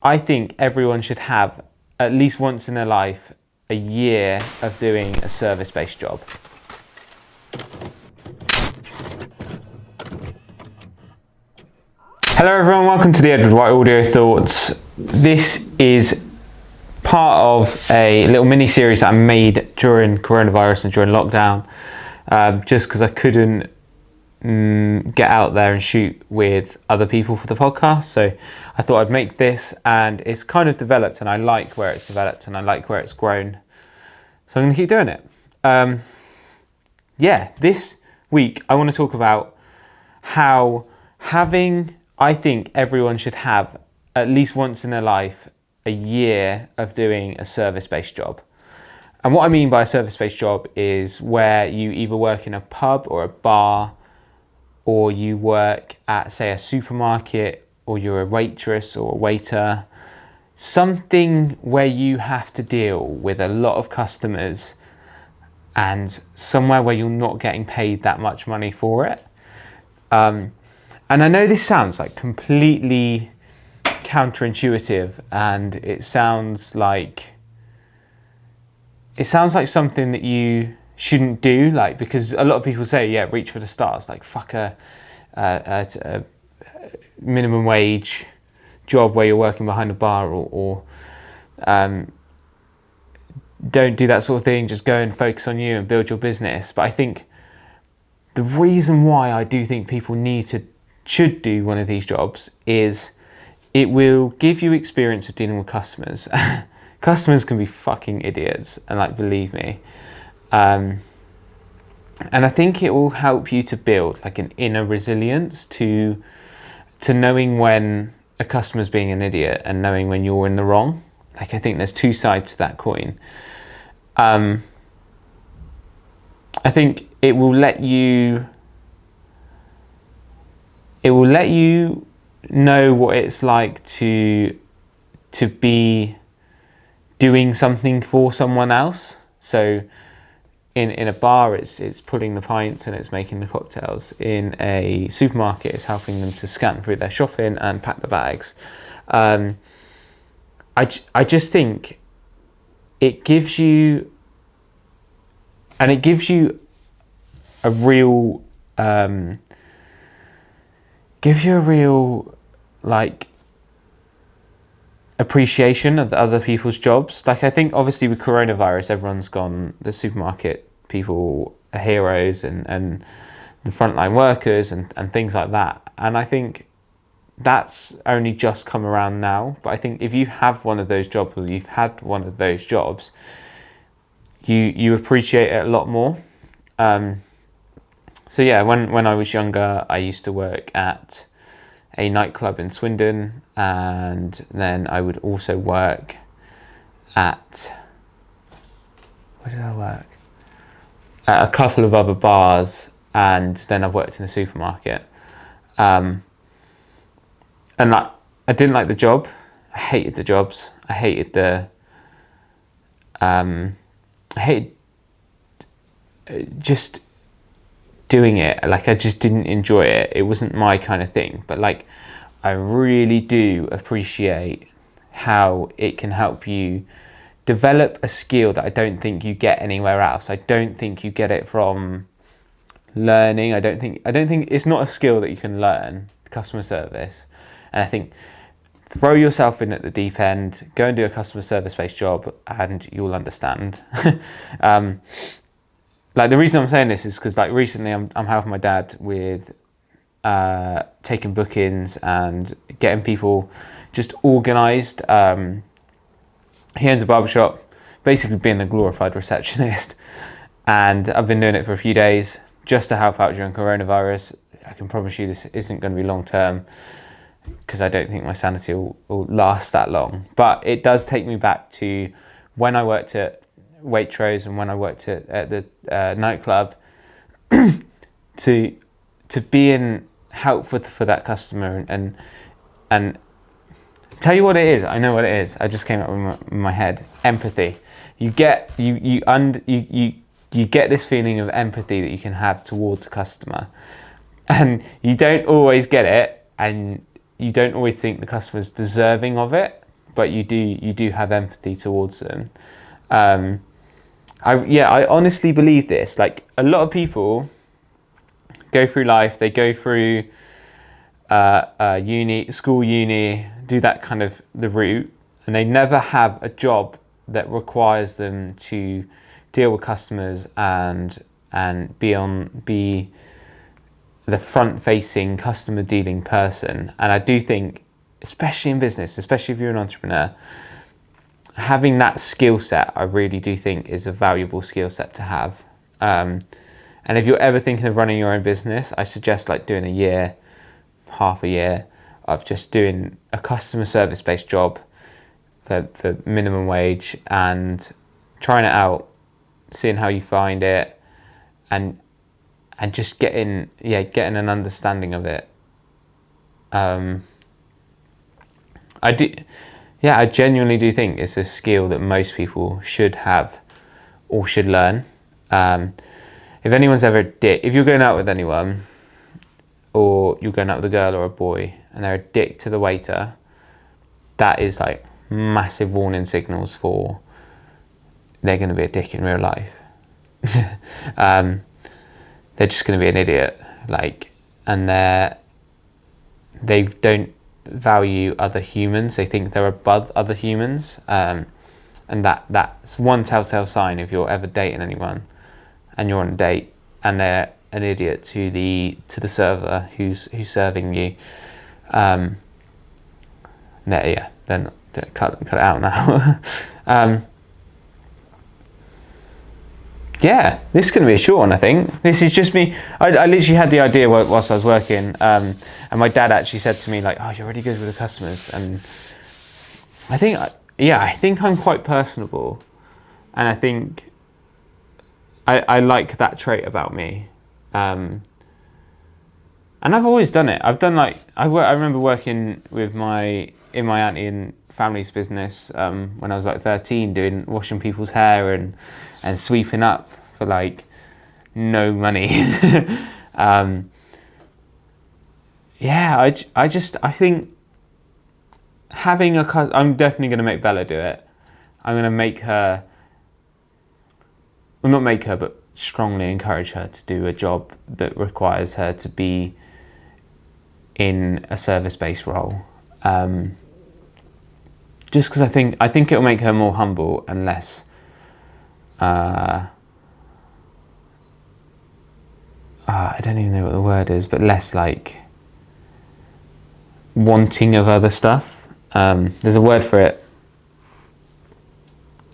I think everyone should have, at least once in their life, a year of doing a service-based job. Hello everyone, welcome to the Edward White Audio Thoughts. This is part of a little mini-series that I made during coronavirus and during lockdown, just because I couldn't get out there and shoot with other people for the podcast. So I thought I'd make this, and it's kind of developed, and I like where it's developed and I like where it's grown. So I'm going to keep doing it. This week I want to talk about how I think everyone should have, at least once in their life, a year of doing a service-based job. And what I mean by a service-based job is where you either work in a pub or a bar, or you work at, say, a supermarket, or you're a waitress or a waiter. Something where you have to deal with a lot of customers and somewhere where you're not getting paid that much money for it. And I know this sounds like completely counterintuitive, and it sounds like something that you shouldn't do, because a lot of people say, reach for the stars, fuck a minimum wage job where you're working behind a bar, or don't do that sort of thing, just go and focus on you and build your business. But I think the reason why I do think people should do one of these jobs is it will give you experience of dealing with customers. Customers can be fucking idiots, and believe me. And I think it will help you to build an inner resilience to knowing when a customer's being an idiot and knowing when you're in the wrong. I think there's two sides to that coin. I think it will let you know what it's like to be doing something for someone else. So in a bar, it's pulling the pints and it's making the cocktails. In a supermarket, it's helping them to scan through their shopping and pack the bags. I just think it gives you a real appreciation of the other people's jobs. I think obviously with coronavirus, everyone's gone, the supermarket people are heroes, and the frontline workers and things like that. And I think that's only just come around now. But I think if you have one of those jobs, or you've had one of those jobs, you appreciate it a lot more. So yeah, when I was younger, I used to work at a nightclub in Swindon, and then I would also work at, where did I work? At a couple of other bars, and then I've worked in a supermarket. And I didn't like the job. I hated the jobs. I hated just doing it. I just didn't enjoy it. It wasn't my kind of thing. But I really do appreciate how it can help you develop a skill that I don't think you get anywhere else. I don't think you get it from learning. I don't think it's not a skill that you can learn, customer service. And I think throw yourself in at the deep end, go and do a customer service based job, and you'll understand. The reason I'm saying this is because recently I'm helping my dad with taking bookings and getting people just organised. He owns a barbershop, basically being a glorified receptionist, and I've been doing it for a few days just to help out during coronavirus. I can promise you this isn't going to be long term, because I don't think my sanity will last that long. But it does take me back to when I worked at Waitrose and when I worked at the nightclub, to being helpful for that customer and tell you what it is. I know what it is. I just came up with my head. Empathy. You get you get this feeling of empathy that you can have towards a customer, and you don't always get it, and you don't always think the customer's deserving of it. but you do have empathy towards them. I honestly believe this. Like, a lot of people go through life, they go through uni, do that kind of the route, and they never have a job that requires them to deal with customers and be the front-facing, customer-dealing person. And I do think, especially in business, especially if you're an entrepreneur, having that skill set, I really do think is a valuable skill set to have. And if you're ever thinking of running your own business, I suggest like doing a year, half a year of just doing a customer service based job for minimum wage and trying it out, seeing how you find it, and just getting an understanding of it. I genuinely do think it's a skill that most people should have or should learn. If anyone's ever if you're going out with anyone, or you're going out with a girl or a boy, and they're a dick to the waiter, that is like massive warning signals for they're going to be a dick in real life. They're just going to be an idiot, like, and they don't value other humans. They think they're above other humans, and that's one telltale sign if you're ever dating anyone and you're on a date and they're an idiot to the server who's serving you. Then cut it out now. This is going to be a short one, I think. This is just me. I literally had the idea whilst I was working, and my dad actually said to me, like, oh, you're really good with the customers. And I think I'm quite personable, and I think I like that trait about me. And I've always done it. I've done I remember working with my auntie and family's business when I was like 13, washing people's hair and sweeping up for like no money. I think having I'm definitely going to make Bella do it. I'm going to make her, well, not make her, but strongly encourage her to do a job that requires her to be in a service-based role. Just because I think it'll make her more humble and less I don't even know what the word is, but less like wanting of other stuff. There's a word for it.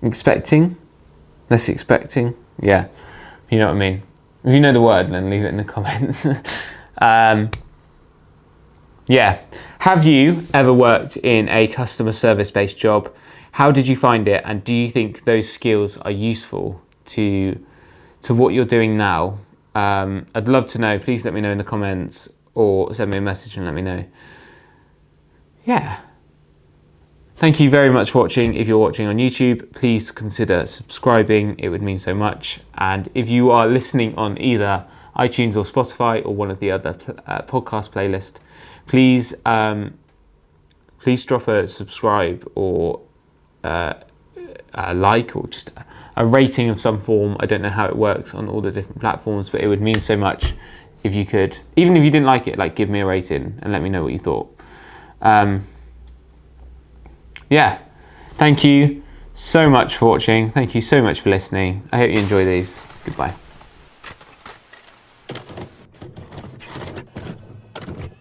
Less expecting. Yeah, you know what I mean. If you know the word, then leave it in the comments. Have you ever worked in a customer service based job? How did you find it, and do you think those skills are useful to what you're doing now? I'd love to know. Please let me know in the comments, or send me a message and let me know. Thank you very much for watching. If you're watching on YouTube, please consider subscribing. It would mean so much. And if you are listening on either iTunes or Spotify or one of the other podcast playlists, please drop a subscribe or a like, or just a rating of some form. I don't know how it works on all the different platforms, but it would mean so much if you could, even if you didn't like it, like, give me a rating and let me know what you thought. Thank you so much for watching. Thank you so much for listening. I hope you enjoy these. Goodbye.